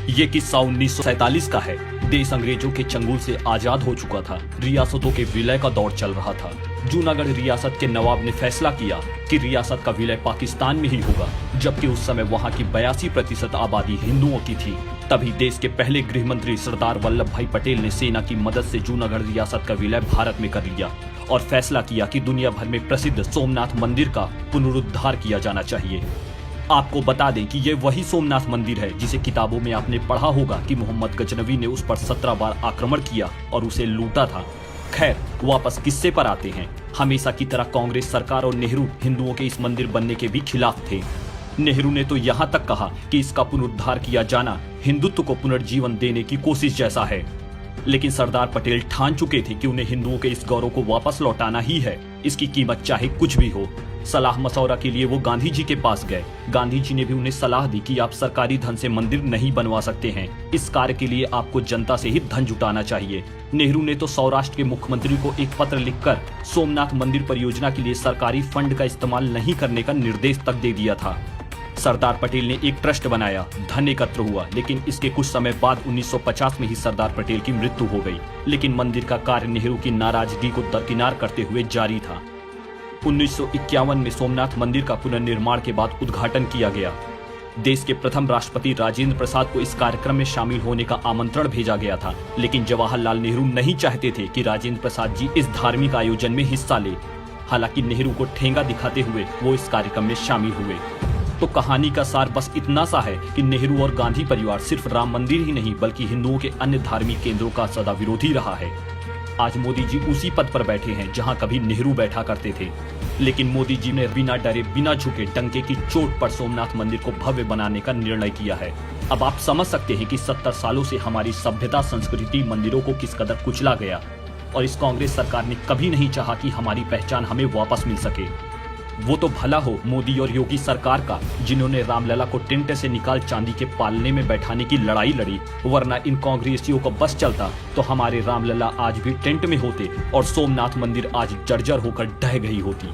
ये किस्सा 1947 का है। देश अंग्रेजों के चंगुल से आजाद हो चुका था। रियासतों के विलय का दौर चल रहा था। जूनागढ़ रियासत के नवाब ने फैसला किया कि रियासत का विलय पाकिस्तान में ही होगा, जबकि उस समय वहाँ की 82% आबादी हिंदुओं की थी। तभी देश के पहले गृह मंत्री सरदार वल्लभ भाई पटेल ने सेना की मदद से जूनागढ़ रियासत का विलय भारत में कर लिया और फैसला किया कि दुनिया भर में प्रसिद्ध सोमनाथ मंदिर का पुनरुद्धार किया जाना चाहिए। आपको बता दें कि ये वही सोमनाथ मंदिर है जिसे किताबों में आपने पढ़ा होगा कि मोहम्मद गजनवी ने उस पर 17 बार आक्रमण किया और उसे लूटा था। खैर, वापस किस्से पर आते हैं। हमेशा की तरह कांग्रेस सरकार और नेहरू हिंदुओं के इस मंदिर बनने के भी खिलाफ थे। नेहरू ने तो यहाँ तक कहा कि इसका पुनरुद्धार किया जाना हिंदुत्व को पुनर्जीवन देने की कोशिश जैसा है। लेकिन सरदार पटेल ठान चुके थे कि उन्हें हिंदुओं के इस गौरव को वापस लौटाना ही है, इसकी कीमत चाहे कुछ भी हो। सलाह मशवरा के लिए वो गांधी जी के पास गए। गांधी जी ने भी उन्हें सलाह दी कि आप सरकारी धन से मंदिर नहीं बनवा सकते हैं, इस कार्य के लिए आपको जनता से ही धन जुटाना चाहिए। नेहरू ने तो सौराष्ट्र के मुख्यमंत्री को एक पत्र लिखकर सोमनाथ मंदिर परियोजना के लिए सरकारी फंड का इस्तेमाल नहीं करने का निर्देश तक दे दिया था। सरदार पटेल ने एक ट्रस्ट बनाया, धन एकत्र हुआ, लेकिन इसके कुछ समय बाद 1950 में ही सरदार पटेल की मृत्यु हो गई। लेकिन मंदिर का कार्य नेहरू की नाराजगी को दरकिनार करते हुए जारी था। 1951 में सोमनाथ मंदिर का पुनर्निर्माण के बाद उद्घाटन किया गया। देश के प्रथम राष्ट्रपति राजेंद्र प्रसाद को इस कार्यक्रम में शामिल होने का आमंत्रण भेजा गया था, लेकिन जवाहरलाल नेहरू नहीं चाहते थे कि राजेंद्र प्रसाद जी इस धार्मिक आयोजन में हिस्सा ले। हालांकि नेहरू को ठेंगा दिखाते हुए वो इस कार्यक्रम में शामिल हुए। तो कहानी का सार बस इतना सा है कि नेहरू और गांधी परिवार सिर्फ राम मंदिर ही नहीं बल्कि हिंदुओं के अन्य धार्मिक केंद्रों का सदा विरोधी रहा है। आज मोदी जी उसी पद पर बैठे हैं जहां कभी नेहरू बैठा करते थे। लेकिन मोदी जी ने बिना डरे बिना झुके डंके की चोट पर सोमनाथ मंदिर को भव्य बनाने का निर्णय किया है। अब आप समझ सकते हैं कि 70 सालों से हमारी सभ्यता संस्कृति मंदिरों को किस कदर कुचला गया, और इस कांग्रेस सरकार ने कभी नहीं चाहा कि हमारी पहचान हमें वापस मिल सके। वो तो भला हो मोदी और योगी सरकार का, जिन्होंने रामलला को टेंट से निकाल चांदी के पालने में बैठाने की लड़ाई लड़ी, वरना इन कांग्रेसियों को बस चलता तो हमारे रामलला आज भी टेंट में होते और सोमनाथ मंदिर आज जर्जर होकर ढह गई होती।